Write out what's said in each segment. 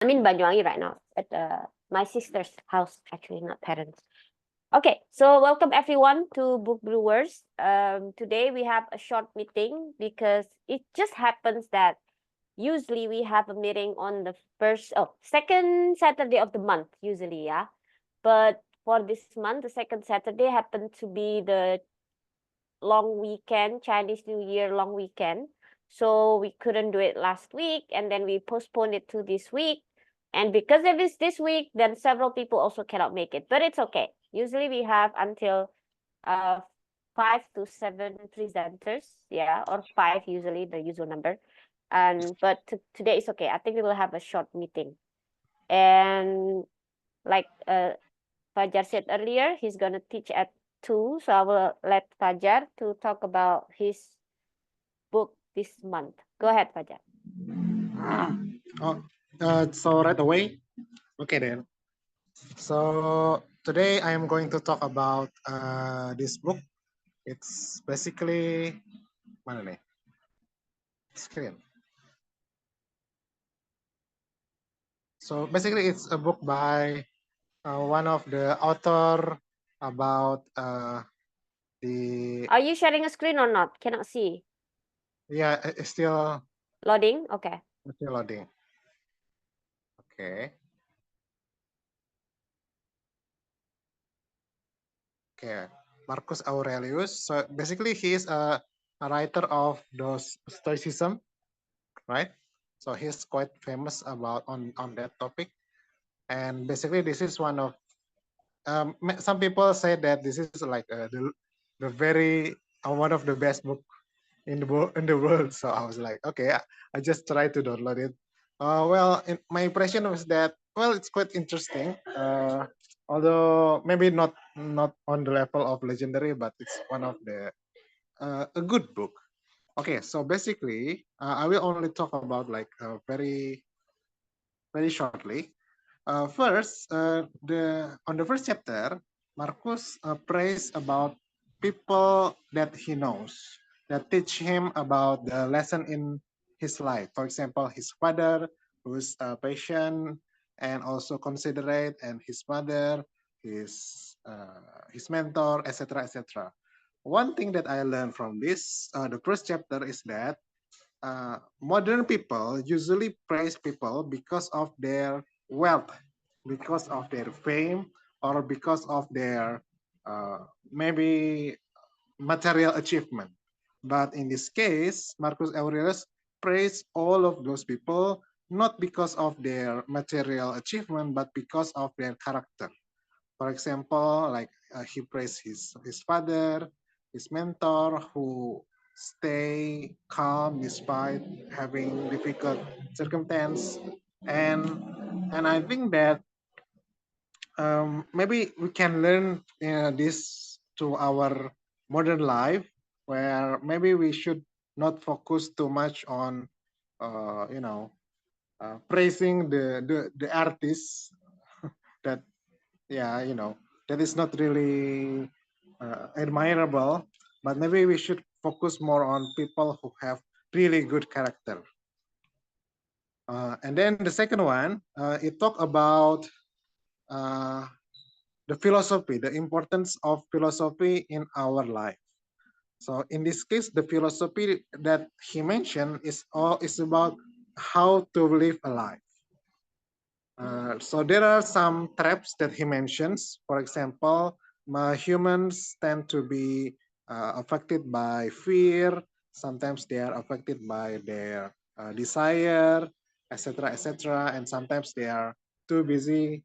I'm in Banyuwangi right now at my sister's house, actually, not parents. Okay, so welcome everyone to Book Brewers. Today we have a short meeting because it just happens that usually we have a meeting on the second Saturday of the month, usually, yeah. But for this month, the second Saturday happened to be the long weekend, Chinese New Year long weekend. So we couldn't do it last week, and then we postponed it to this week. And because it is this week, then several people also cannot make it. But it's okay. Usually we have until uh 5 to 7 presenters, yeah, or five usually the usual number. And but today is okay. I think we will have a short meeting. And like Fajar said earlier, he's gonna teach at 2, so I will let Fajar to talk about his book this month. Go ahead, Fajar. Oh, so right away. Okay then. So today I am going to talk about this book. It's basically mana nih? Screen. So basically it's a book by one of the author about the Are you sharing a screen or not? Cannot see. yeah it's Loading? Okay. still loading. Okay. Okay. Marcus Aurelius. So basically he is a writer of those Stoicism, right? So he's quite famous about on that topic. And basically this is one of some people say that this is like the very one of the best book in the world. So I was like, okay, I just tried to download it. Well, my impression was that well, it's quite interesting. Although maybe not on the level of legendary, but it's one of the a good book. Okay, so basically, I will only talk about like very shortly. First, the on the first chapter, Marcus prays about people that he knows that teach him about the lesson in his life. For example, his father, who's patient and also considerate, and his mother, his mentor, etc., etc. One thing that I learned from this, the first chapter, is that modern people usually praise people because of their wealth, because of their fame, or because of their maybe material achievement. But in this case, Marcus Aurelius praised all of those people not because of their material achievement, but because of their character. For example, like he praised his father, his mentor, who stay calm despite having difficult circumstance, and and I think that maybe we can learn this to our modern life, where maybe we should not focus too much on praising the artists that yeah, that is not really admirable, but maybe we should focus more on people who have really good character. And then the second one, it talk about uh, the philosophy, the importance of philosophy in our life. So in this case, the philosophy that he mentioned is about how to live a life. So there are some traps that he mentions. For example, humans tend to be affected by fear. Sometimes they are affected by their desire, etc., etc. And sometimes they are too busy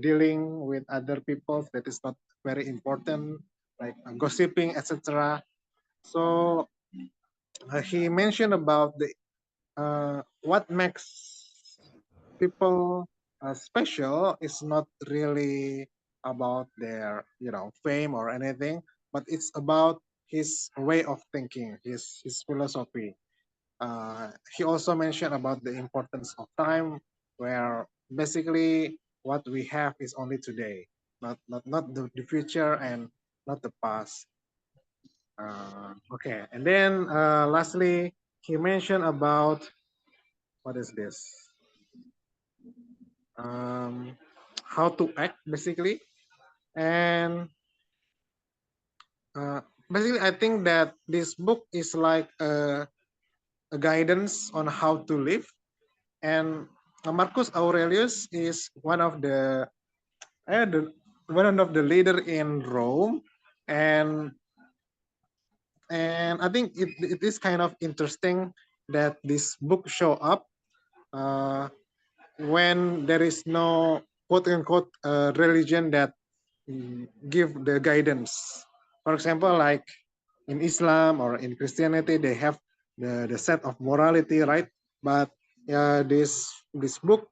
dealing with other people that is not very important, like gossiping, etc. So he mentioned about the what makes people special is not really about their fame or anything, but it's about his way of thinking, his philosophy. He also mentioned about the importance of time, where basically what we have is only today, not the future and not the past. Okay, and then lastly, he mentioned about what is this? how to act basically, and uh, basically I think that this book is like a guidance on how to live. And Marcus Aurelius is the one of the leader in Rome, and I think it is kind of interesting that this book show up uh, when there is no quote unquote religion that give the guidance. For example, like in Islam or in Christianity, they have the set of morality, right? But this book,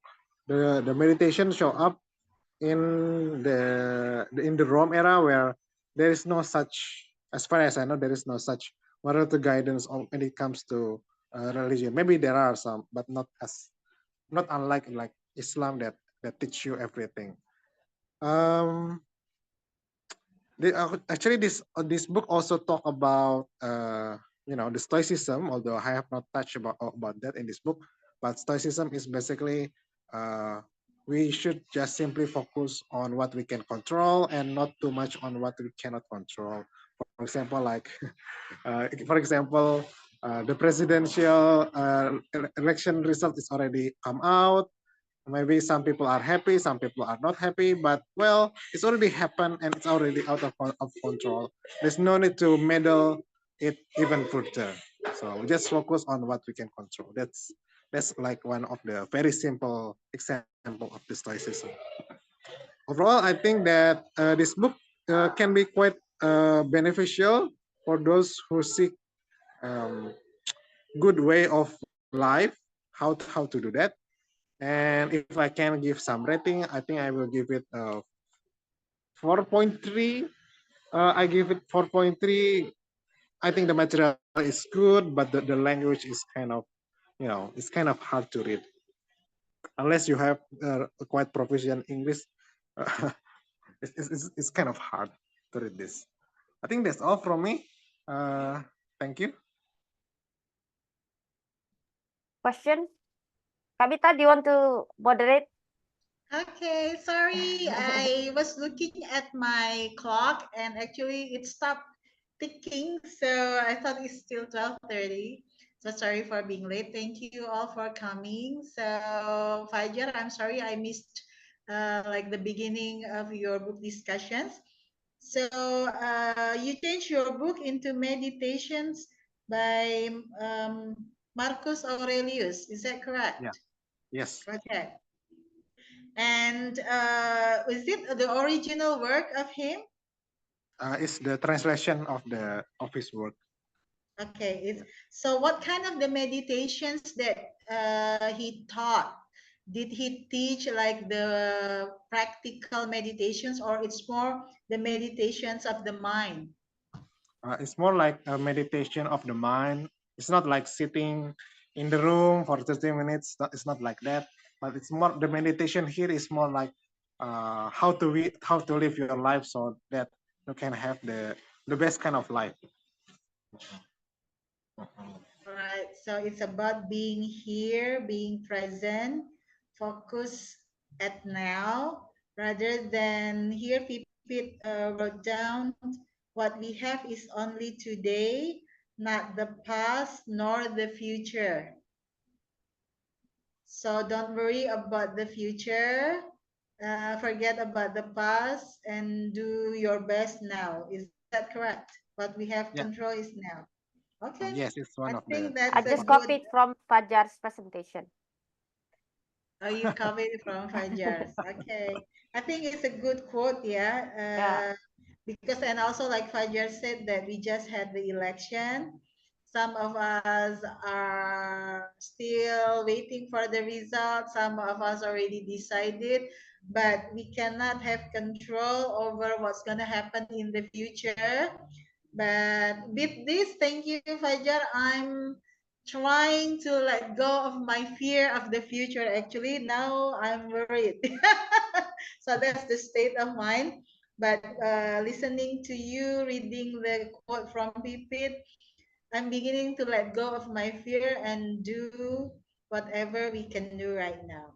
the meditation show up in the Rome era where there is no such, as far as I know, there is no such morality guidance when it comes to religion. Maybe there are some, but not unlike like Islam that teach you everything. Um, actually this book also talk about the stoicism, although I have not touched about that in this book. But stoicism is basically uh, we should just simply focus on what we can control and not too much on what we cannot control. For example, like the presidential election result is already come out. Maybe some people are happy, some people are not happy, but well, it's already happened and it's already out of control. There's no need to meddle it even further. So we just focus on what we can control. That's like one of the very simple example of the stoicism. Overall, I think that this book can be quite beneficial for those who seek um, good way of life, how to do that. And if I can give some rating, I think I will give it 4.3. I give it 4.3. I think the material is good, but the language is kind of, it's kind of hard to read. Unless you have a quite proficient English, uh, it's kind of hard to read this. I think that's all from me. Thank you. Question? Kavita, do you want to moderate? Okay, sorry. I was looking at my clock and actually it stopped ticking. So I thought it's still 12:30. So sorry for being late. Thank you all for coming. So Fajar, I'm sorry I missed like the beginning of your book discussions. So you changed your book into Meditations by Marcus Aurelius. Is that correct? Yeah. Yes. Okay. And is it the original work of him? It's the translation of his work. Okay. So what kind of the meditations that he taught? Did he teach like the practical meditations, or it's more the meditations of the mind? It's more like a meditation of the mind. It's not like sitting in the room for 30 minutes. It's not like that. But it's more, the meditation here is more like how to live your life so that you can have the best kind of life. Right. So it's about being here, being present, focus at now, rather than here Pipit wrote down what we have is only today, not the past nor the future. So don't worry about the future. Forget about the past and do your best now. Is that correct? What we have Yeah. control is now. Okay. Yes, it's one I of the. think that's I a just good. copied from Fajar's presentation. Oh, you copied from Fajar's. Okay. I think it's a good quote, yeah. Yeah. Because and also like Fajar said that we just had the election. Some of us are still waiting for the result. Some of us already decided, but we cannot have control over what's gonna happen in the future. But with this, thank you, Fajar. I'm trying to let go of my fear of the future. Actually, now I'm worried. So that's the state of mind. But listening to you, reading the quote from Pipit, I'm beginning to let go of my fear and do whatever we can do right now.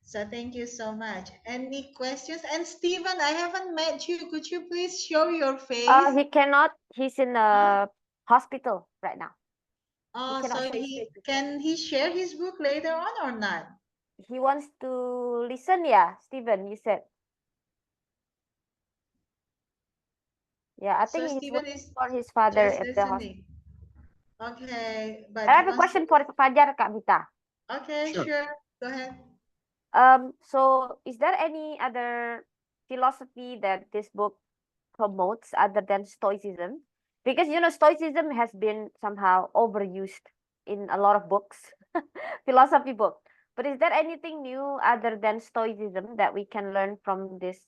So thank you so much. Any questions? And Stephen, I haven't met you. Could you please show your face? He cannot. He's in Ah, a hospital right now. He oh, cannot so show his face before. can he share his book later on or not? He wants to listen. Yeah, Stephen, you said. Yeah, I So think he's Stephen waiting is for his father just at the hospital. listening. Okay, but I he have a wants to. question for Fajar, Kak Vita. Okay, Sure. sure. Go ahead. So is there any other philosophy that this book promotes other than Stoicism? Because Stoicism has been somehow overused in a lot of books, philosophy book. But is there anything new other than Stoicism that we can learn from this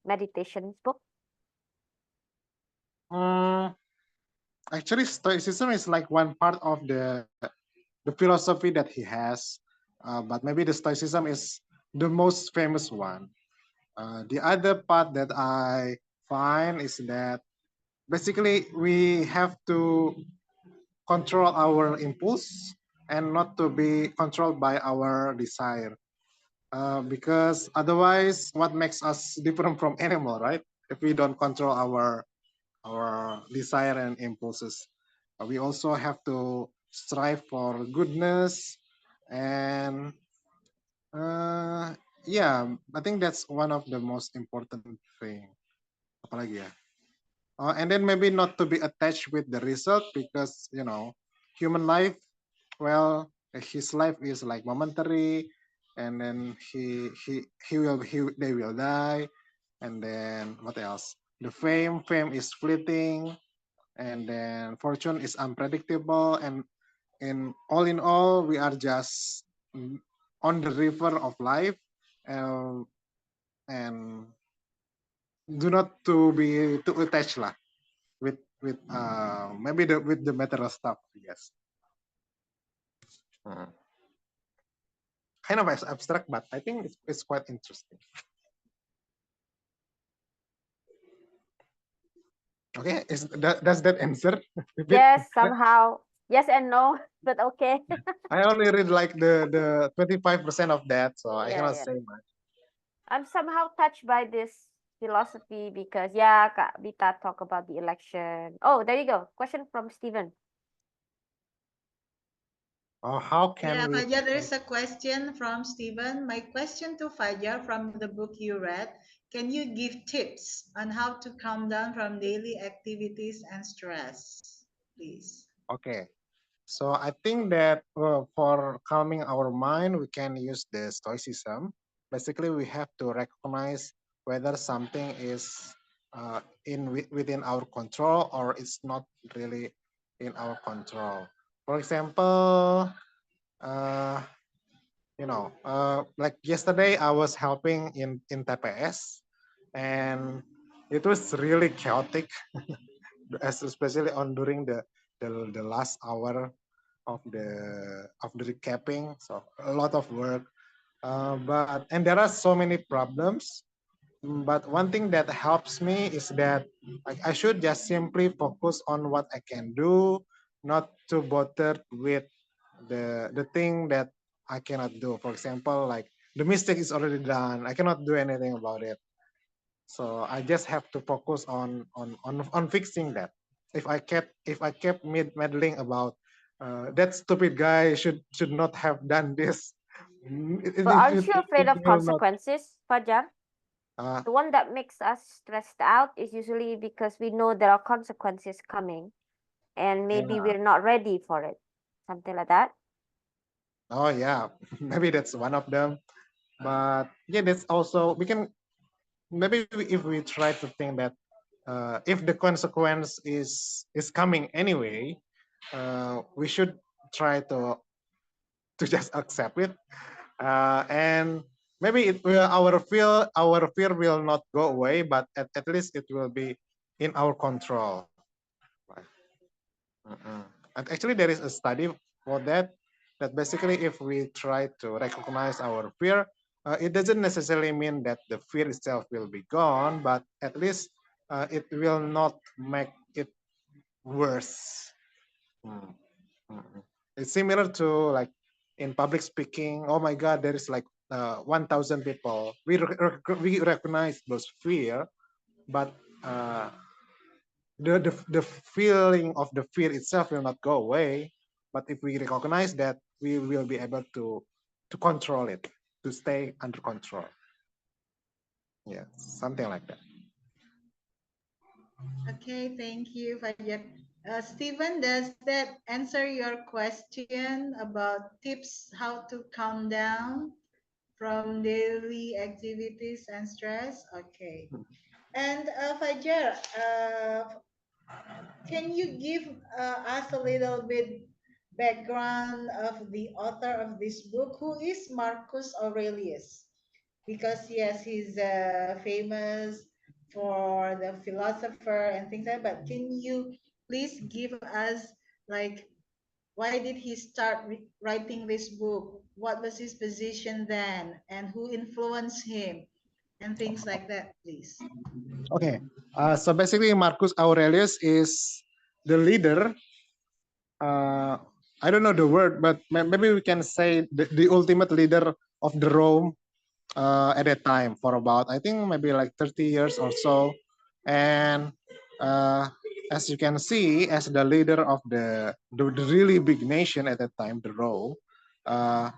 meditations book? Mm, Actually, Stoicism is like one part of the philosophy that he has, but maybe the Stoicism is the most famous one. The other part that I find is that basically we have to control our impulse and not to be controlled by our desire. Because otherwise, what makes us different from animal, right? If we don't control our desire and impulses, we also have to strive for goodness and yeah, I think that's one of the most important thing. Apalagi ya? And then maybe not to be attached with the result because human life, well, his life is like momentary, and then they will die, and then what else? The fame is fleeting, and then fortune is unpredictable, and in all, we are just on the river of life, um, and do not to be too attached lah with maybe with the material stuff. Yes. Hmm. Kind of abstract, but I think it's quite interesting. Okay, does that answer a bit? Yes, somehow. Yes and no, but okay. I only read like the 25% of that, so I Yeah, cannot yeah. say much. I'm somehow touched by this philosophy because yeah, Kak Vita talk about the election. Oh, there you go. Question from Steven. Oh, how Yeah, can we? Fajar, there is a question from Stephen. My question to Fajar from the book you read, can you give tips on how to calm down from daily activities and stress, please? Okay, so I think that for calming our mind, we can use the stoicism. Basically, we have to recognize whether something is within our control or it's not really in our control. For example, uh, like yesterday, I was helping in TPS, and it was really chaotic, especially on during the last hour of the recapping. So a lot of work, and there are so many problems. But one thing that helps me is that I should just simply focus on what I can do, not to bother with the thing that I cannot do. For example, like the mistake is already done. I cannot do anything about it. So I just have to focus on fixing that. If I kept meddling about that stupid guy should not have done this, But aren't you afraid it of will not. consequences, Fajar? Uh, The one that makes us stressed out is usually because we know there are consequences coming and maybe yeah. we're not ready for it. Something like that. Oh yeah, maybe that's one of them. But yeah, that's also we can if we try to think that if the consequence is coming anyway, we should try to just accept it, and maybe our fear will not go away, but at least it will be in our control. Right. Mm-mm. And actually, there is a study for that basically if we try to recognize our fear, it doesn't necessarily mean that the fear itself will be gone, but at least it will not make it worse. Mm, mm, mm. It's similar to like in public speaking. Oh my God, there is like 1,000 people, we recognize those fear, but the feeling of the fear itself will not go away. But if we recognize that, we will be able to control it, to stay under control. Yeah, something like that. Okay, thank you, Fajar. Stephen, does that answer your question about tips how to calm down from daily activities and stress? Okay. And Fajar, can you give us a little bit background of the author of this book? Who is Marcus Aurelius? Because yes, he's famous for the philosopher and things like that. But can you please give us like why did he start writing this book? What was his position then, and who influenced him, and things like that, please. Okay, so basically Marcus Aurelius is the leader. I don't know the word, but maybe we can say the ultimate leader of the Rome at that time for about, I think maybe like 30 years or so. And as you can see, as the leader of the really big nation at that time, the Rome, uh,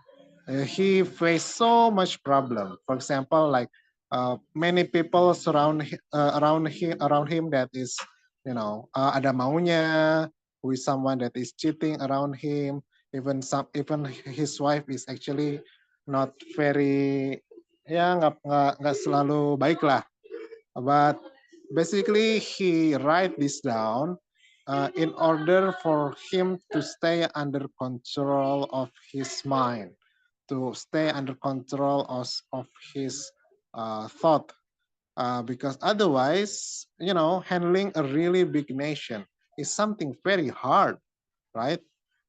he faced so much problem. For example, like many people around him that is, ada maunya, who is someone that is cheating around him. Even his wife is actually not very, ya nggak selalu baik lah. But basically he write this down in order for him to stay under control of his mind, to stay under control of his thought. Because otherwise, handling a really big nation is something very hard, right?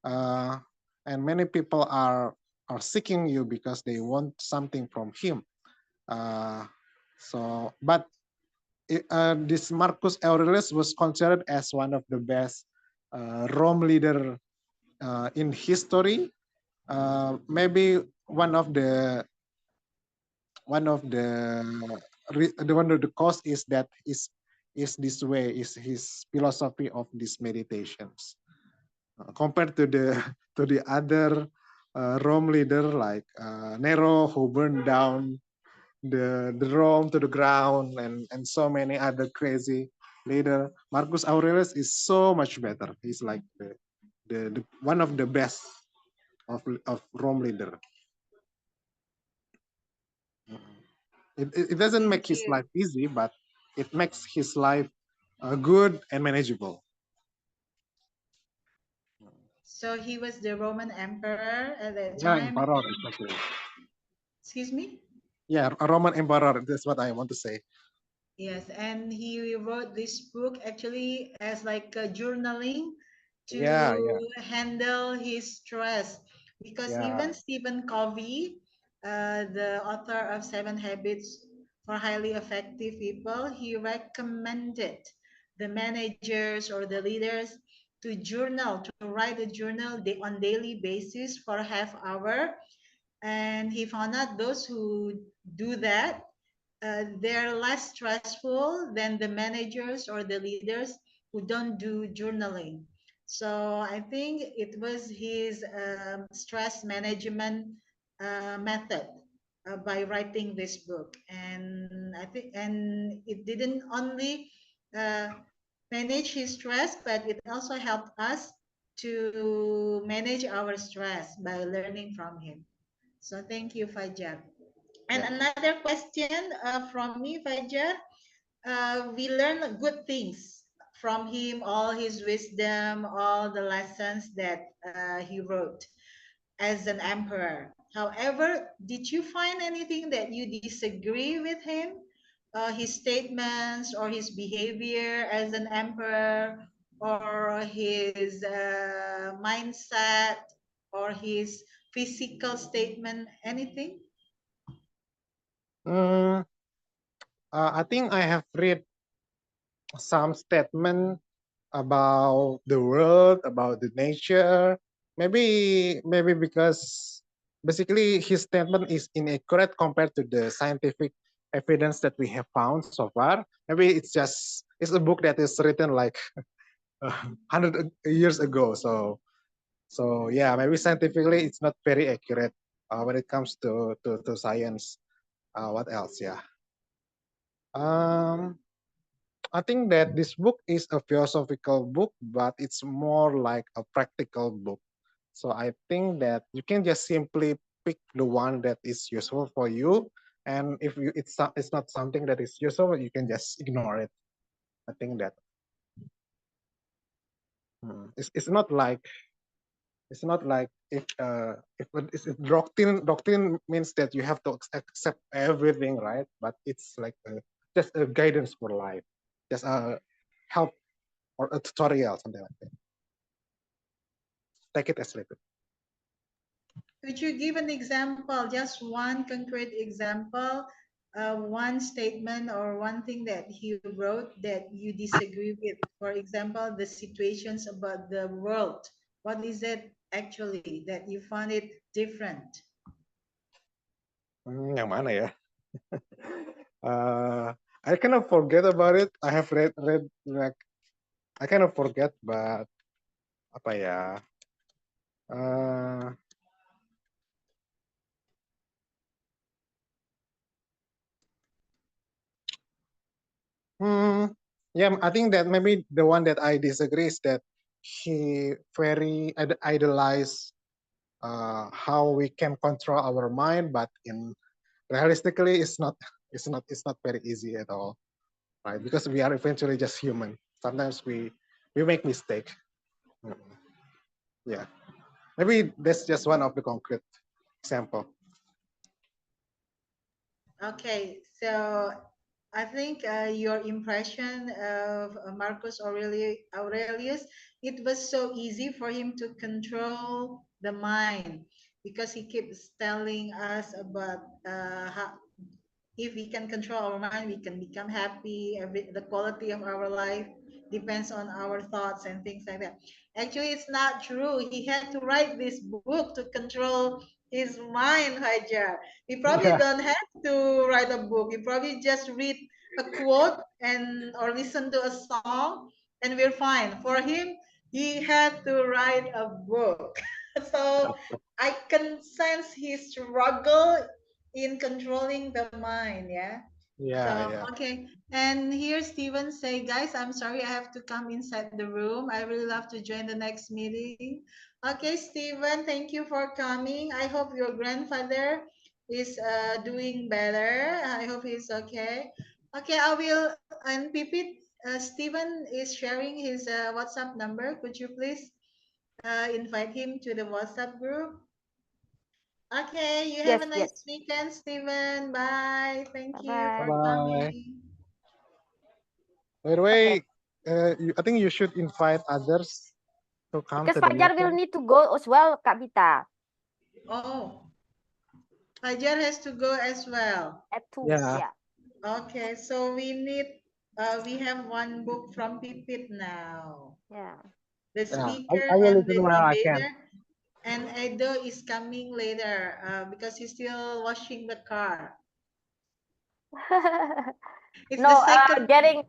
Uh, and many people are seeking you because they want something from him. But this Marcus Aurelius was considered as one of the best Rome leader in history. Maybe one of the cause is that is this way, is his philosophy of these meditations compared to the to the other Rome leader like Nero, who burned down the Rome to the ground, and so many other crazy leader. Marcus Aurelius is so much better. He's like the one of the best of Rome leader. It doesn't make his life easy, but it makes his life good and manageable. So he was the Roman emperor at that Yeah, time. emperor, exactly. Excuse me? Yeah, a Roman emperor. That's what I want to say. Yes, and he wrote this book actually as like a journaling Yeah, to handle his stress. Because yeah. even Stephen Covey, the author of Seven Habits for Highly Effective People, he recommended the managers or the leaders to journal, to write a journal on daily basis for a half hour. And he found out those who do that, they're less stressful than the managers or the leaders who don't do journaling. So I think it was his stress management method by writing this book, and I think, and it didn't only uh, manage his stress, but it also helped us to manage our stress by learning from him. So thank you, Fajar. And Yeah. another question from me, Fajar. We learn good things from him, all his wisdom, all the lessons that he wrote as an emperor. However, did you find anything that you disagree with him? His statements or his behavior as an emperor, or his mindset, or his physical statement, anything? Mm, I think I have read some statement about the world, about the nature. Maybe because basically his statement is inaccurate compared to the scientific evidence that we have found so far. Maybe it's a book that is written like 100 years ago. So yeah, maybe scientifically it's not very accurate when it comes to science. What else? Yeah. I think that this book is a philosophical book, but it's more like a practical book. So I think that you can just simply pick the one that is useful for you, and if it's not something that is useful, you can just ignore it. I think that it's not like if doctrine means that you have to accept everything, right? But it's like just a guidance for life, just a help or a tutorial, something like that. Take it as read. Could you give an example, just one concrete example, one statement or one thing that he wrote that you disagree with? For example, the situations about the world. What is it actually that you find it different? Yang mana ya? I kind of forget about it. I have read like I kind of forget, but apa ya? Uh, yeah, I think that maybe the one that I disagree is that he very idolize how we can control our mind, but in realistically, it's not very easy at all, right? Because we are eventually just human. Sometimes we make mistake. Yeah, maybe that's just one of the concrete example. Okay, so I think your impression of Marcus Aurelius, it was so easy for him to control the mind because he keeps telling us about how, if we can control our mind, we can become happy. The quality of our life depends on our thoughts and things like that. Actually, it's not true. He had to write this book to control his mind, Hajar. He probably Yeah, don't have to write a book. He probably just read a quote and or listen to a song, and we're fine. For him, he had to write a book. So I can sense his struggle in controlling the mind. Yeah. yeah, So yeah. okay. And here Steven say, guys, I'm sorry I have to come inside the room. I really love to join the next meeting. Okay, Steven, thank you for coming. I hope your grandfather is doing better. I hope he's okay. Okay, I will and Pipit, Steven is sharing his WhatsApp number. Could you please invite him to the WhatsApp group? Okay, you have Yes, a yes. nice weekend, Steven. Bye. Thank Bye you Bye for bye. bye. coming. By the Okay. way, I think you should invite others to come Because to the Fajar will meeting. need to go as well, Kak Vita, Oh, Fajar has to go as well. at 2. Yeah, Yeah. Okay, so we have one book from Pipit now. Yeah. The yeah. speaker I will and listen the when I can. debater. And Edo is coming later because he's still washing the car. It's the No, second. getting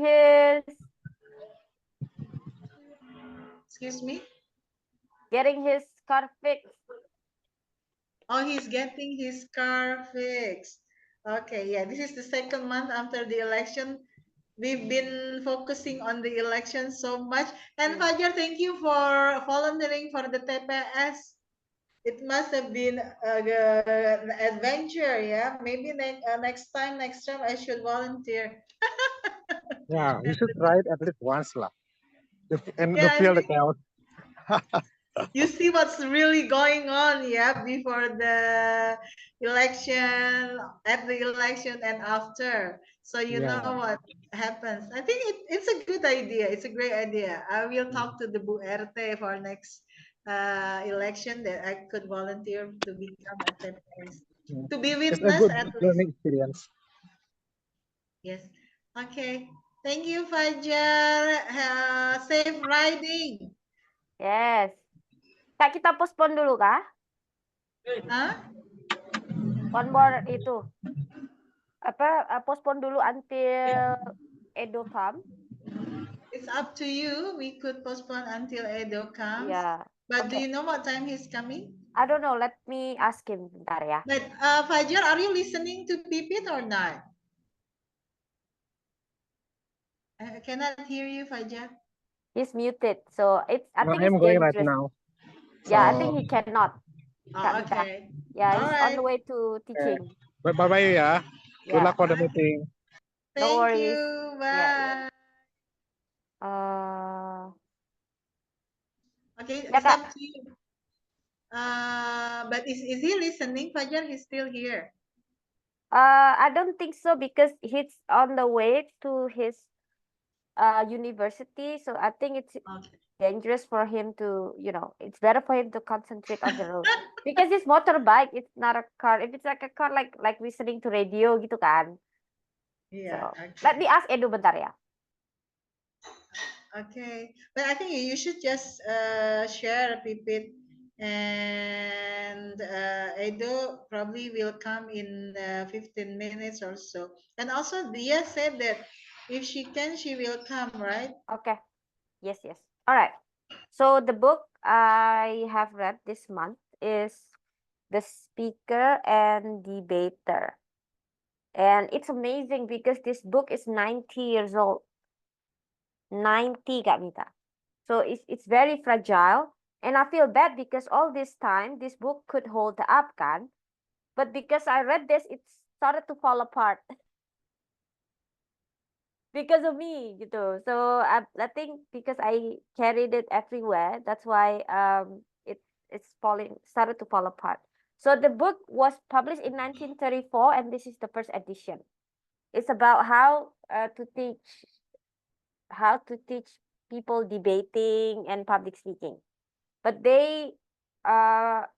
his Excuse me. car fixed. Oh, he's getting his car fixed. Okay, yeah, this is the second month after the election. We've been focusing on the election so much. And Fajar, thank you for volunteering for the TPS. It must have been an adventure, yeah. Maybe next time I should volunteer. Yeah, you should try it at least once lah. And to Yeah, I feel the think chaos. you see what's really going on, yeah, before the election, at the election, and after. So you know Yeah. what happens. I think it's a good idea. It's a great idea. I will Mm. talk to the BURT for next election that I could volunteer to become a TPS. Mm. To be It's a witness good at least. learning experience. Yes. Okay. Thank you, Fajar. Safe riding. Yes. Kak, kita postpone dulu kah? Huh? One more itu. Postpone dulu until Edo come. It's up to you. We could postpone until Edo comes. Yeah. But do Okay. you know what time he's coming? I don't know. Let me ask him bentar ya. But Fajar, are you listening to Pipit or not? I cannot hear you, Fajar. He's muted. So I No, think I'm it's going right dangerous. now. Yeah, I So think he cannot. Oh, Kak Mita. okay. Yeah, All he's on right. the way to teaching. bye bye ya. Good Yeah. luck for the meeting. No Thank worries. you. Yeah. Bye. Okay, Ya it's Kak. up to you. But is he listening, Fajar? He's still here. I don't think so because he's on the way to his university. So I think it's Okay. dangerous for him to, it's better for him to concentrate on the road. Because it's motorbike, it's not a car. If it's like a car, like listening to radio gitu kan. Yeah. So let me Okay. ask Edu bentar ya. Okay. But I think you should just share Pipit, and Edo probably will come in 15 minutes or so. And also Dia said that if she can, she will come, right? Okay. Yes, yes. All right. So the book I have read this month is The Speaker and Debater. And it's amazing because this book is 90 years old. 90, Kak Mita. So it's very fragile. And I feel bad because all this time, this book could hold up, kan? But because I read this, it started to fall apart. Because of me gitu. So I think because I carried it everywhere, that's why it's started to fall apart. So the book was published in 1934 and this is the first edition. It's about how to teach people debating and public speaking. But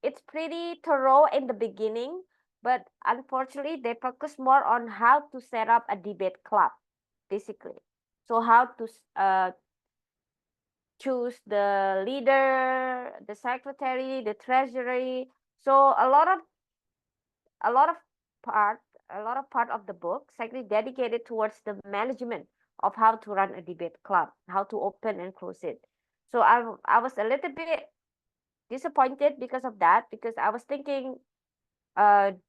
it's pretty thorough in the beginning, but unfortunately they focus more on how to set up a debate club, basically. So how to choose the leader, the secretary, the treasury. So a lot of part of the book is actually dedicated towards the management of how to run a debate club, how to open and close it. So I was a little bit disappointed because of that, because I was thinking, can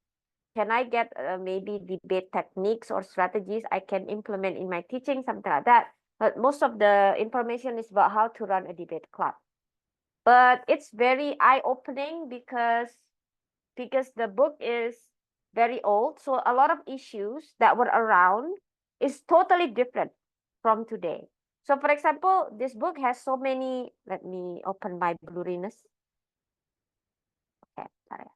I get maybe debate techniques or strategies I can implement in my teaching, something like that. But most of the information is about how to run a debate club. But it's very eye-opening because the book is very old. So a lot of issues that were around is totally different from today. So for example, this book has so many, let me open my blurriness. Okay, sorry.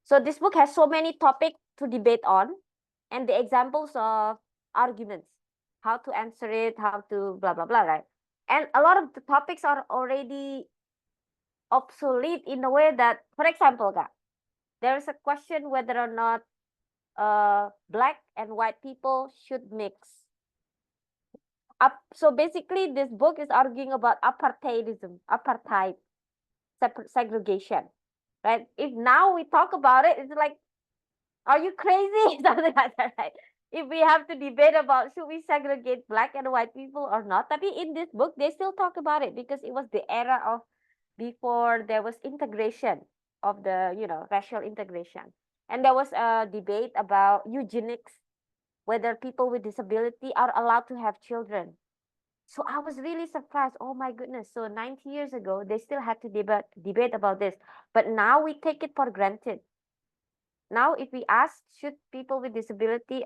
So this book has so many topics to debate on and the examples of arguments, how to answer it, how to blah, blah, blah, right? And a lot of the topics are already obsolete in a way that, for example, there is a question whether or not black and white people should mix. So basically, this book is arguing about apartheid, segregation, right? If now we talk about it, it's like, are you crazy? Something like that, right? If we have to debate about should we segregate black and white people or not, tapi in this book they still talk about it because it was the era of before there was integration of the racial integration, and there was a debate about eugenics, whether people with disability are allowed to have children. So I was really surprised. Oh my goodness! So 90 years ago they still had to debate about this, but now we take it for granted. Now, if we ask, should people with disability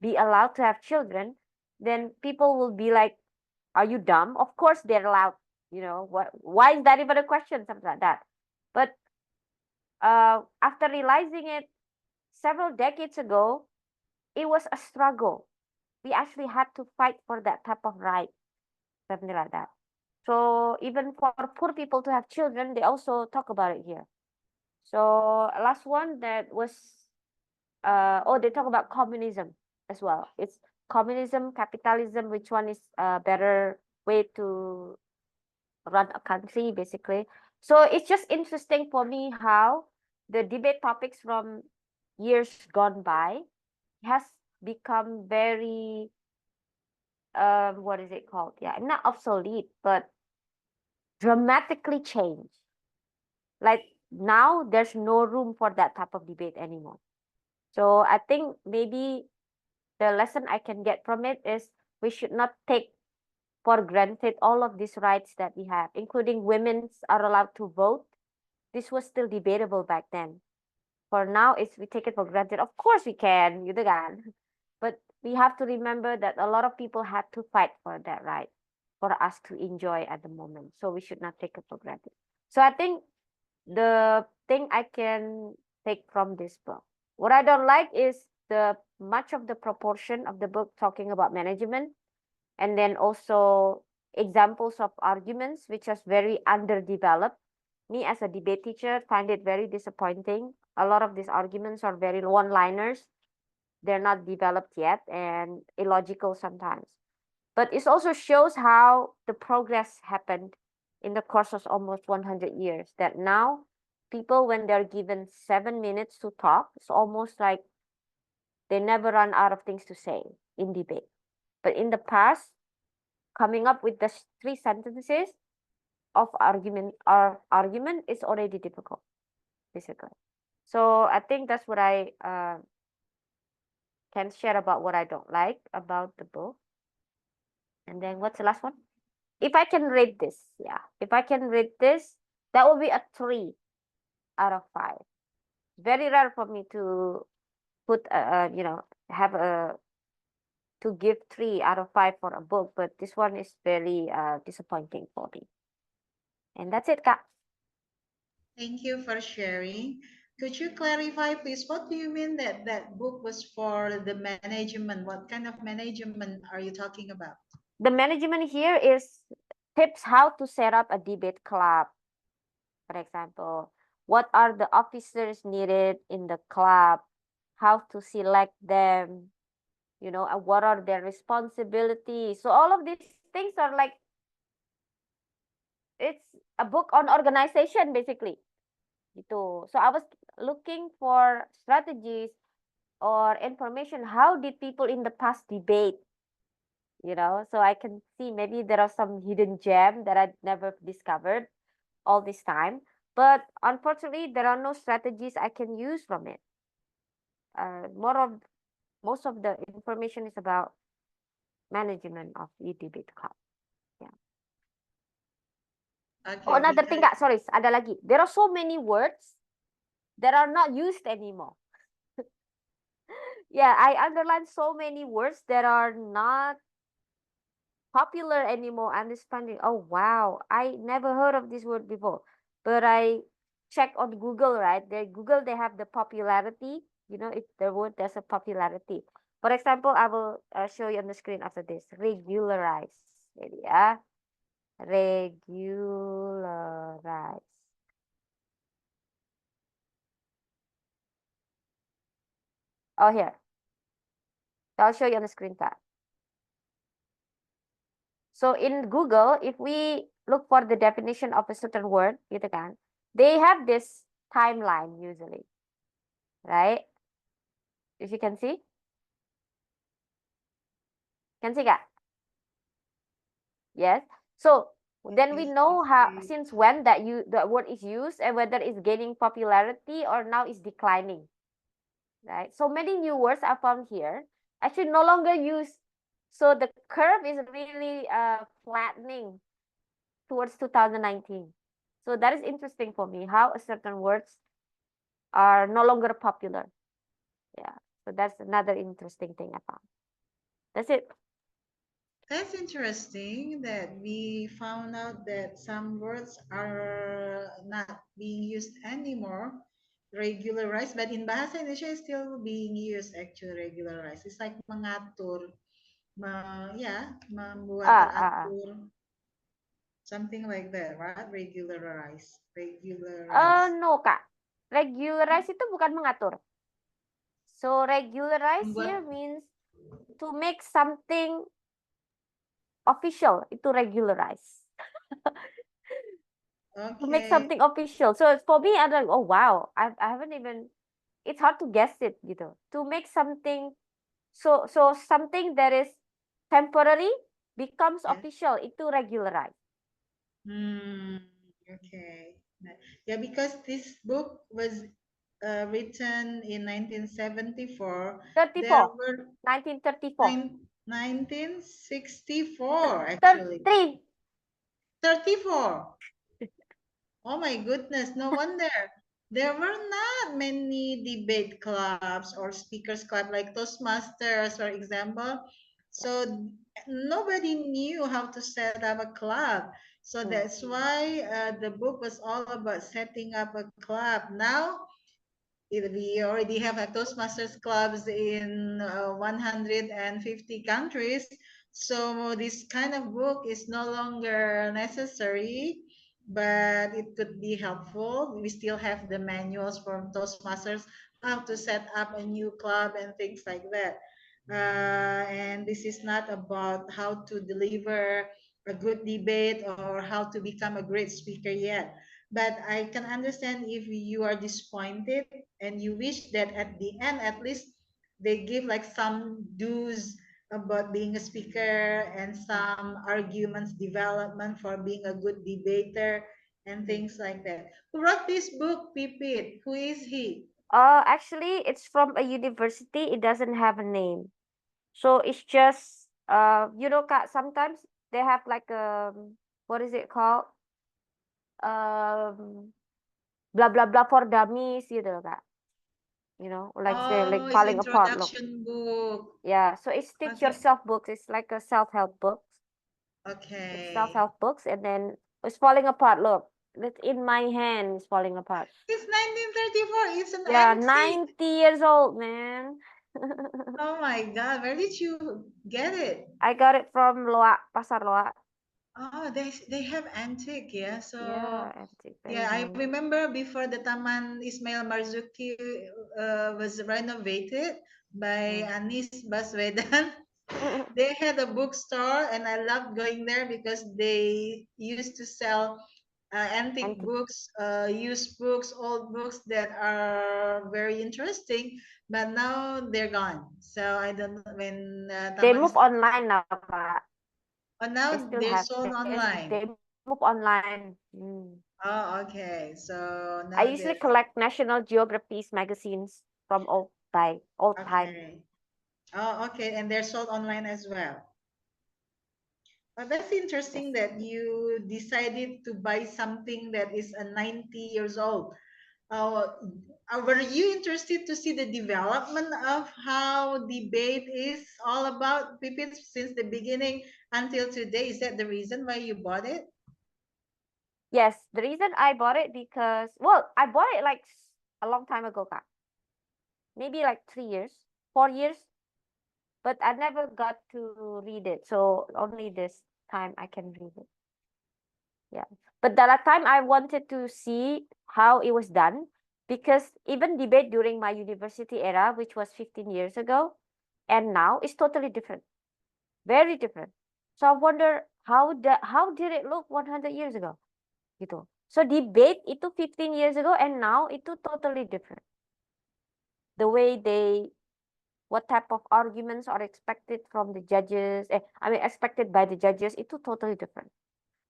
be allowed to have children, then people will be like, are you dumb? Of course they're allowed. Why is that even a question? Something like that. But after realizing it several decades ago, it was a struggle. We actually had to fight for that type of right, something like that. So even for poor people to have children, they also talk about it here. So last one that was they talk about communism as well. It's communism, capitalism, which one is a better way to run a country, basically. So it's just interesting for me how the debate topics from years gone by has become very what is it called? Yeah, not obsolete, but dramatically changed. Like now there's no room for that type of debate anymore. So I think maybe the lesson I can get from it is we should not take for granted all of these rights that we have, including women's are allowed to vote. This was still debatable back then. For now, it's we take it for granted. Of course we can, gitu kan. But we have to remember that a lot of people had to fight for that right, for us to enjoy at the moment. So we should not take it for granted. So I think the thing I can take from this book, what I don't like is the much of the proportion of the book talking about management, and then also examples of arguments which is very underdeveloped. Me as a debate teacher find it very disappointing. A lot of these arguments are very one-liners. They're not developed yet and illogical sometimes. But it also shows how the progress happened in the course of almost 100 years. That now people, when they're given 7 minutes to talk, it's almost like they never run out of things to say in debate. But in the past, coming up with the 3 sentences of argument is already difficult, basically. So I think that's what I can share about what I don't like about the book. And then what's the last one? If I can rate this, if I can rate this, that will be a 3 out of 5. Very rare for me to put have a to give 3 out of 5 for a book, but this one is very disappointing for me. And that's it, Kak. Thank you for sharing. Could you clarify, please, what do you mean that that book was for the management? What kind of management are you talking about? The management here is tips how to set up a debate club. For example, what are the officers needed in the club? How to select them? And what are their responsibilities? So all of these things are like, it's a book on organization, basically. So I was looking for strategies or information. How did people in the past debate? So I can see maybe there are some hidden gem that I never discovered all this time. But unfortunately, there are no strategies I can use from it. Most of the information is about management of the debate club. Oh, Okay, another thing, because Kak, sorry, ada lagi. There are so many words that are not used anymore. Yeah, I underlined so many words that are not popular anymore. Understanding. Oh wow, I never heard of this word before. But I check on Google, right? Google they have the popularity. If the word there's a popularity. For example, I will show you on the screen after this. Regularize. Jadi ya. Regularize. Oh, here. I'll show you on the screen, Kak. So in Google, if we look for the definition of a certain word, gitu kan, they have this timeline usually, right? If you can see. Can see, Kak? Yes. So then we yes, know how okay. since when that the word is used and whether it's gaining popularity or now it's declining. Right? So many new words are found here. Actually no longer used. So the curve is really flattening towards 2019. So that is interesting for me, how certain words are no longer popular. Yeah. So that's another interesting thing I found. That's it. That's interesting that we found out that some words are not being used anymore, regularized, but in Bahasa Indonesia is still being used actually regularized. It's like mengatur, membuat teratur, something like that, right? Regularize. No, Kak. Regularize itu bukan mengatur. So regularize here Membuat, means to make something official, itu regularize. to make Okay. something official. So for me, I'm like, oh wow, I haven't even. It's hard to guess it, gitu. To make something so something that is temporary becomes Yeah. official, itu regularize. Okay. Yeah, because this book was written in 1974. There 34, were 1934, 1964 actually. 33. 34. Oh my goodness, no wonder. There were not many debate clubs or speakers club like Toastmasters, for example. So nobody knew how to set up a club. So Hmm. that's why the book was all about setting up a club. Now we already have a Toastmasters clubs in 150 countries. So this kind of book is no longer necessary, but it could be helpful. We still have the manuals from Toastmasters, how to set up a new club and things like that. And this is not about how to deliver a good debate or how to become a great speaker yet. But I can understand if you are disappointed and you wish that at the end, at least they give like some do's about being a speaker and some arguments development for being a good debater and things like that. Who wrote this book, Pipit? Who is he? Actually, it's from a university. It doesn't have a name. So it's just Kak, sometimes they have like what is it called? Um, blah blah blah for dummies, gitu loh, Kak. Like say Oh, like it's falling apart, look. introduction book. Yeah, so it's teach Okay. yourself books. It's like a self-help book. It's Okay. self-help books, and then it's falling apart. Look, it's in my hand. It's falling apart. It's 1934. It's an Yeah, antique. 90 years old, man. Oh my God, where did you get it? I got it from Loak, Pasar Loak. Oh, they have antique, yeah. So Yeah, antique, very yeah, I nice. remember before the Taman Ismail Marzuki was renovated by Anis Baswedan. They had a bookstore, and I loved going there because they used to sell antique Antique. books, used books, old books that are very interesting. But now they're gone. So I don't know when They Taman move Ismail. online now, Kak. Oh, They now still they're have. sold online. They move online. Oh, okay. So I now usually they're collect National Geography's magazines from old time. okay. Oh, okay. And they're sold online as well. But that's interesting Yes. that you decided to buy something that is a 90 years old. Uh, were you interested to see the development of how debate is all about, Pipit, since the beginning until today? Is that the reason why you bought it? Yes, the reason I bought it because, well, I bought it like a long time ago, Kak. Maybe like 3 years, 4 years, but I never got to read it. So only this time I can read it. Yeah. But that time I wanted to see how it was done because even debate during my university era, which was 15 years ago, and now is totally different. Very different. So I wonder how did it look 100 years ago? Gitu. So debate itu 15 years ago and now itu totally different. The way what type of arguments are expected from the judges, expected by the judges, itu totally different.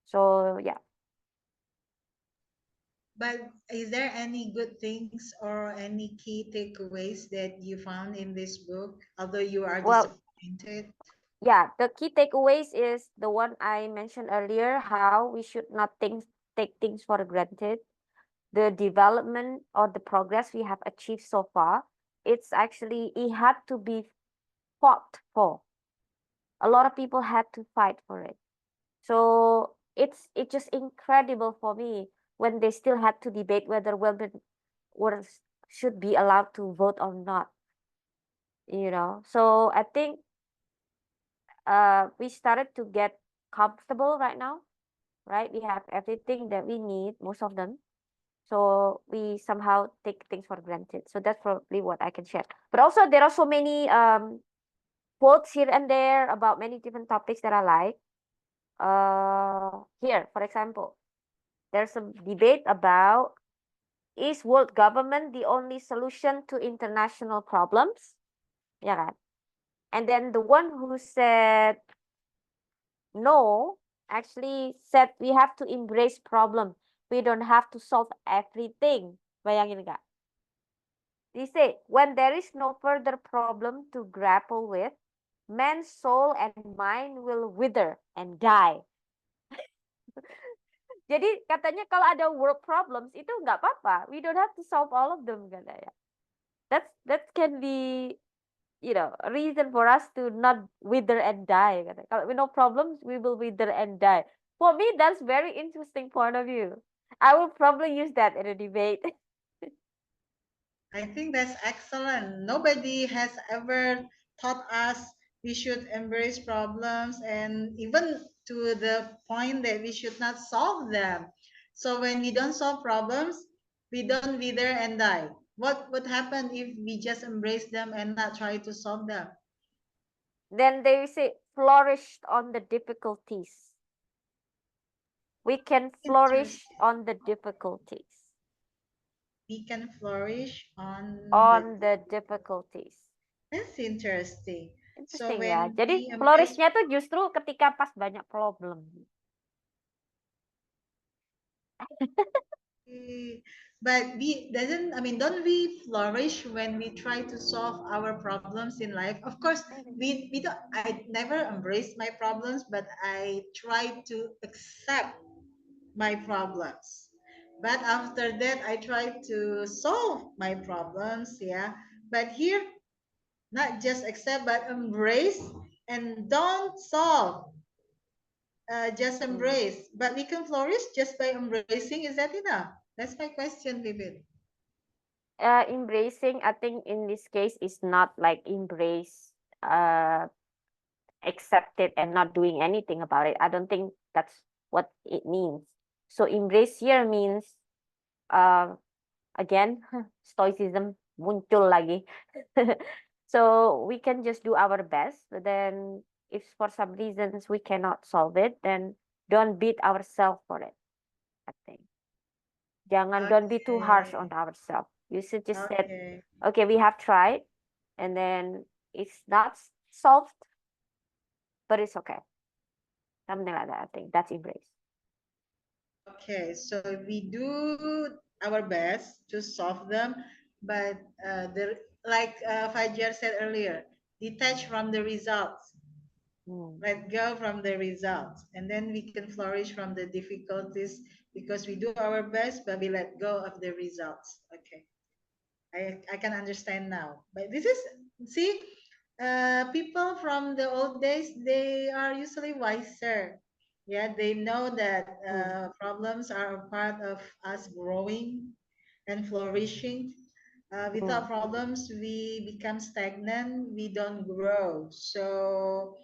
So yeah. But is there any good things or any key takeaways that you found in this book, although you are Well, disappointed? yeah, the key takeaways is the one I mentioned earlier, how we should not take things for granted. The development or the progress we have achieved so far, it had to be fought for. A lot of people had to fight for it. So it's just incredible for me when they still had to debate whether women were should be allowed to vote or not. So I think we started to get comfortable right now, right? We have everything that we need, most of them. So we somehow take things for granted. So that's probably what I can share. But also there are so many quotes here and there about many different topics that I like. Here, for example, there's a debate about, is world government the only solution to international problems? Ya kan? And then the one who said no actually said we have to embrace problem. We don't have to solve everything. Bayangin nggak? They say when there is no further problem to grapple with, man's soul and mind will wither and die. Jadi katanya kalau ada world problems itu nggak apa-apa. We don't have to solve all of them katanya. That can be, you know, a reason for us to not wither and die. Katanya. Kalau we no problems, we will wither and die. For me, that's very interesting point of view. I will probably use that in a debate. I think that's excellent. Nobody has ever taught us we should embrace problems and even to the point that we should not solve them. So when we don't solve problems, we don't wither and die. What would happen if we just embrace them and not try to solve them? Then they say flourished on the difficulties. We can flourish on the difficulties. We can flourish on The difficulties. That's interesting. So Interesting ya. when Jadi we embrace flourishnya tuh justru ketika pas banyak problem. But don't we flourish when we try to solve our problems in life? Of course, we don't, I never embrace my problems, but I try to accept my problems. But after that, I try to solve my problems, yeah. But here, not just accept, but embrace and don't solve. Just embrace. But we can flourish just by embracing. Is that enough? That's my question, Vivid. Embracing, I think in this case is not like embrace, accept it and not doing anything about it. I don't think that's what it means. So embrace here means, again, stoicism muncul lagi. So we can just do our best, but then if for some reasons we cannot solve it, then don't beat ourselves for it, I think. Don't be too harsh on ourselves. You should just say, okay, we have tried, and then it's not solved, but it's okay. Something like that. I think that's embrace. Okay, so we do our best to solve them, but like Fajar said earlier, detach from the results. Let go from the results, and then we can flourish from the difficulties because we do our best, but we let go of the results. Okay, I can understand now. But this is, see, people from the old days, they are usually wiser. Yeah, they know that problems are a part of us growing and flourishing. Without problems, we become stagnant. We don't grow. So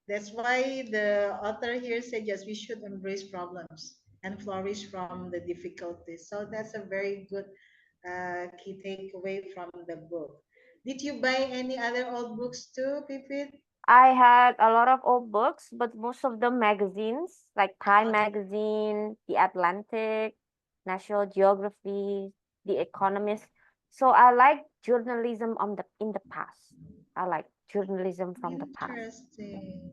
that's why the author here said, yes, we should embrace problems and flourish from the difficulties. So that's a very good key takeaway from the book. Did you buy any other old books too, Pipit? I had a lot of old books, but most of them magazines, like Time Magazine, The Atlantic, National Geography, The Economist. So I like journalism in the past. I like journalism from the past.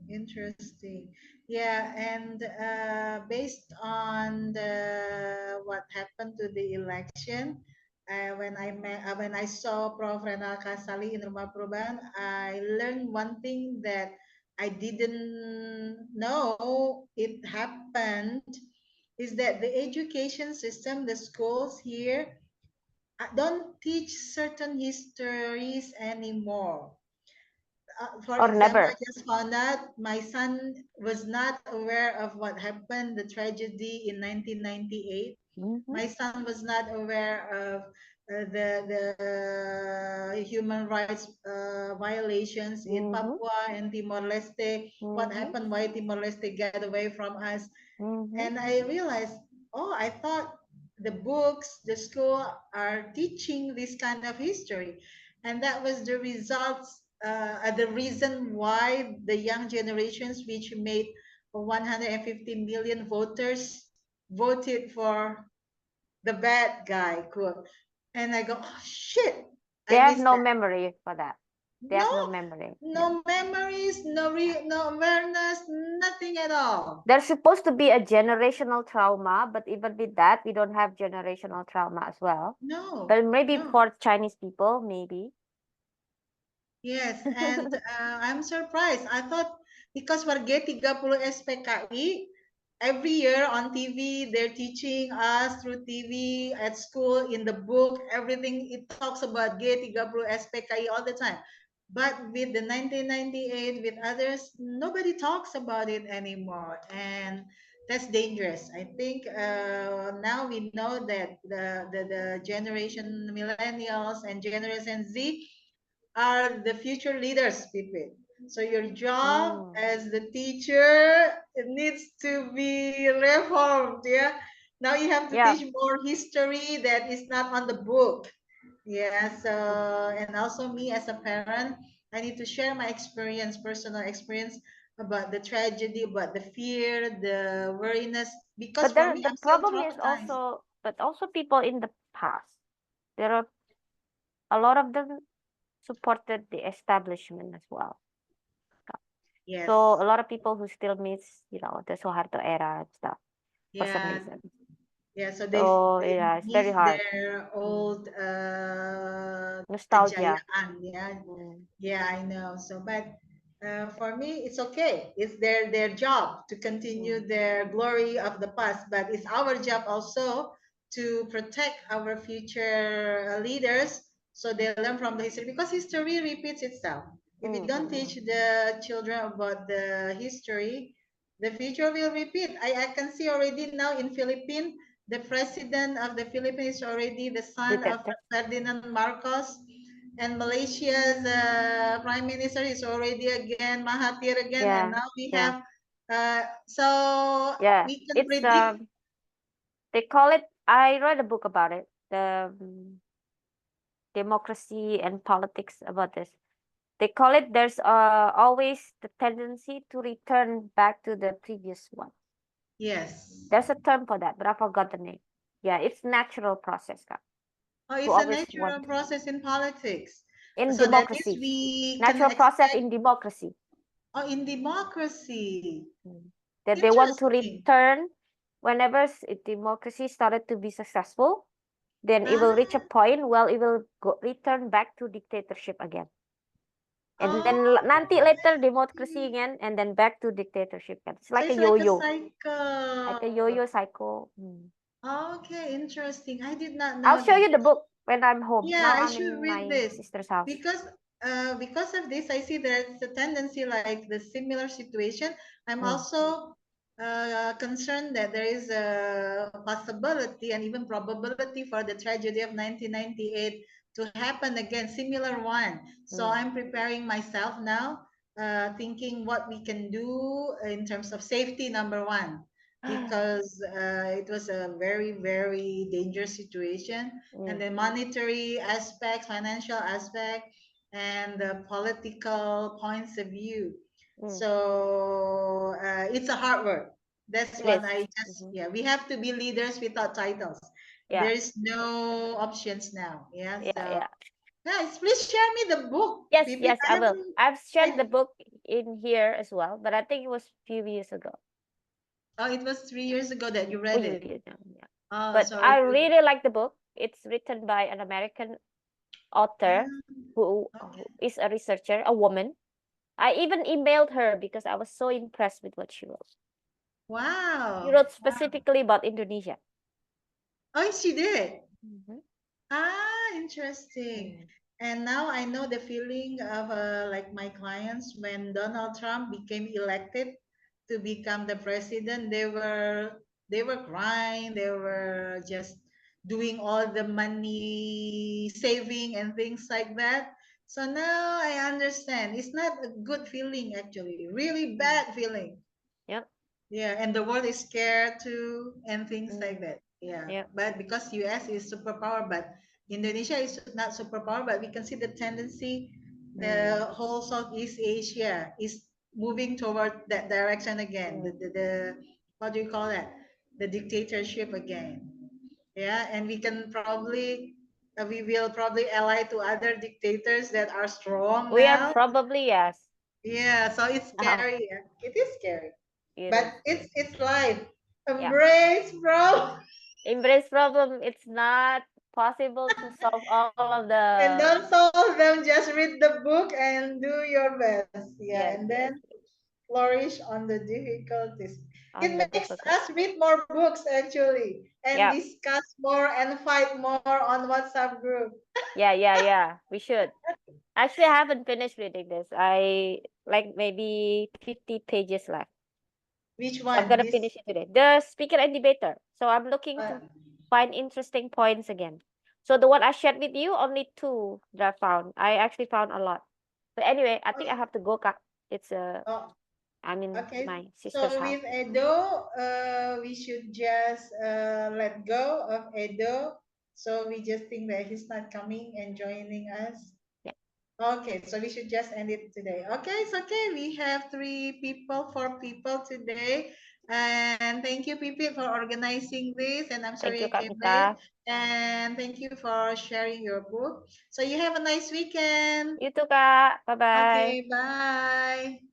Interesting. Yeah, and based on what happened to the election, when I saw Prof. Renal Kasali in Rumah Perubahan, I learned one thing that I didn't know it happened, is that the education system, the schools here, don't teach certain histories anymore. For example, I just found out my son was not aware of what happened, the tragedy in 1998. My son was not aware of the human rights violations in Papua and Timor-Leste. What happened? Why Timor-Leste got away from us? And I realized, oh, I thought the books, the school are teaching this kind of history, and that was the results, the reason why the young generations which made 150 million voters voted for the bad guy, quote. And I go, oh, shit, They I have missed no that. memory for that. They have no No, memory. Yeah. no memories, no awareness, nothing at all. There's supposed to be a generational trauma, but even with that, we don't have generational trauma as well. No, But maybe no. for Chinese people, maybe. Yes, and I'm surprised. I thought because warga 30 SPKI, every year on TV, they're teaching us through TV, at school, in the book, everything, it talks about G30 SPKI all the time. But with the 1998, with others, nobody talks about it anymore. And that's dangerous. I think now we know that the generation millennials and Generation Z are the future leaders, people. So your job Mm. as the teacher, it needs to be reformed. Yeah. Now you have to Yeah. teach more history that is not on the book. Yeah. So, and also me as a parent, I need to share my experience, personal experience about the tragedy, about the fear, the worriness. Because But for there, me, the I'm still problem is traumatized. also, but also people in the past. There are a lot of them supported the establishment as well. Yes. So a lot of people who still miss, the Suharto era and stuff for some Yeah. reason. Yeah, so So they yeah, it's miss very hard. their old Nostalgia. kejayaan. Yeah, Mm. yeah, I know. So, but for me, it's okay. It's their job to continue their glory of the past. But it's our job also to protect our future leaders so they learn from the history because history repeats itself. If we don't teach the children about the history, the future will repeat. I can see already now in Philippines, the president of the Philippines is already the son of Duterte. Ferdinand Marcos, and Malaysia's prime minister is already again Mahathir again, and Yeah, now we yeah, have so yeah. we can It's predict. they call it. I read a book about it. The democracy and politics about this. They call it. There's always the tendency to return back to the previous one. Yes. There's a term for that, but I forgot the name. Yeah, it's natural process, Kak. Oh, To it's a always natural want process in politics. in So that means democracy. we can Natural process expect. in democracy. Oh, in democracy. That they want to Interesting. return whenever democracy started to be successful, then it will reach a Ah, point where it will return back to dictatorship again. And then oh, nanti later I democracy see. again and then back to dictatorship. It's So like a it's like a yo-yo. Like a cycle. yo-yo cycle. Okay, interesting. I did not I'll know show that. you the book when I'm home. Yeah, Now I I'm should in read my this sister's house. because of this, I see there's a tendency like the similar situation. I'm Mm. also concerned that there is a possibility and even probability for the tragedy of 1998 to happen again, similar one. So Mm. I'm preparing myself now, thinking what we can do in terms of safety, number one, because it was a very, very dangerous situation, and Mm. the monetary aspect, financial aspect, and the political points of view. Mm. So it's a hard work. That's It what is. I just, Mhm. yeah, we have to be leaders without titles. Yeah. There's no options now. Yeah. Yeah. So Yeah. guys, please share me the book. Yes. Maybe Yes. I I will. haven't, I've I, shared the book in here as well, but I think it was a few years ago. oh, it was 3 years ago that you read We it. yeah. Yeah. Oh, But sorry I to, really like the book. It's written by an American author who okay. is a researcher, a woman. I even emailed her because I was so impressed with what she wrote. She Wow. wrote specifically about Indonesia. Oh, she did. Mhm. Ah, interesting. Mm. And now I know the feeling of like my clients when Donald Trump became elected to become the president. They were crying. They were just doing all the money saving and things like that. So now I understand. It's not a good feeling actually. Really bad feeling. Yep. Yeah, and the world is scared too, and things like Mm. that. Yeah, Yep. but because US is superpower, but Indonesia is not superpower, but we can see the tendency. Mm. The whole Southeast Asia is moving toward that direction again. The what do you call that? The dictatorship again. Yeah, and we will probably ally to other dictators that are strong We are now. probably, yes. Yeah, so it's Uh-huh. scary. It is scary, It but is. it's life. Yeah. Embrace, bro, Embrace problem. It's not possible to solve all of and the. don't solve them. Just read the book and do your best. Yeah, Yes, and yes, then flourish on the difficulties. on It the makes difficult. us read more books actually and Yeah, discuss more and fight more on WhatsApp group. yeah. We should. Actually, I haven't finished reading this. I like maybe 50 pages left. Which So I'm one? gonna This finish it today. The Speaker and Debater. So I'm looking uh, to find interesting points again. So the one I shared with you, only two that I found. I actually found a lot. But anyway, I think I have to go. It's oh, I'm in okay. my sister's So house. with Edo, we should just let go of Edo. So we just think that he's not coming and joining us. Yeah. Okay, so we should just end it today. Okay, it's okay. We have 4 people today. And thank you, Pipi, for organizing this. And I'm Thank sorry you, you Kak came late. Mita. And thank you for sharing your book. So you have a nice weekend. You too, Kak. Bye-bye. Okay, bye.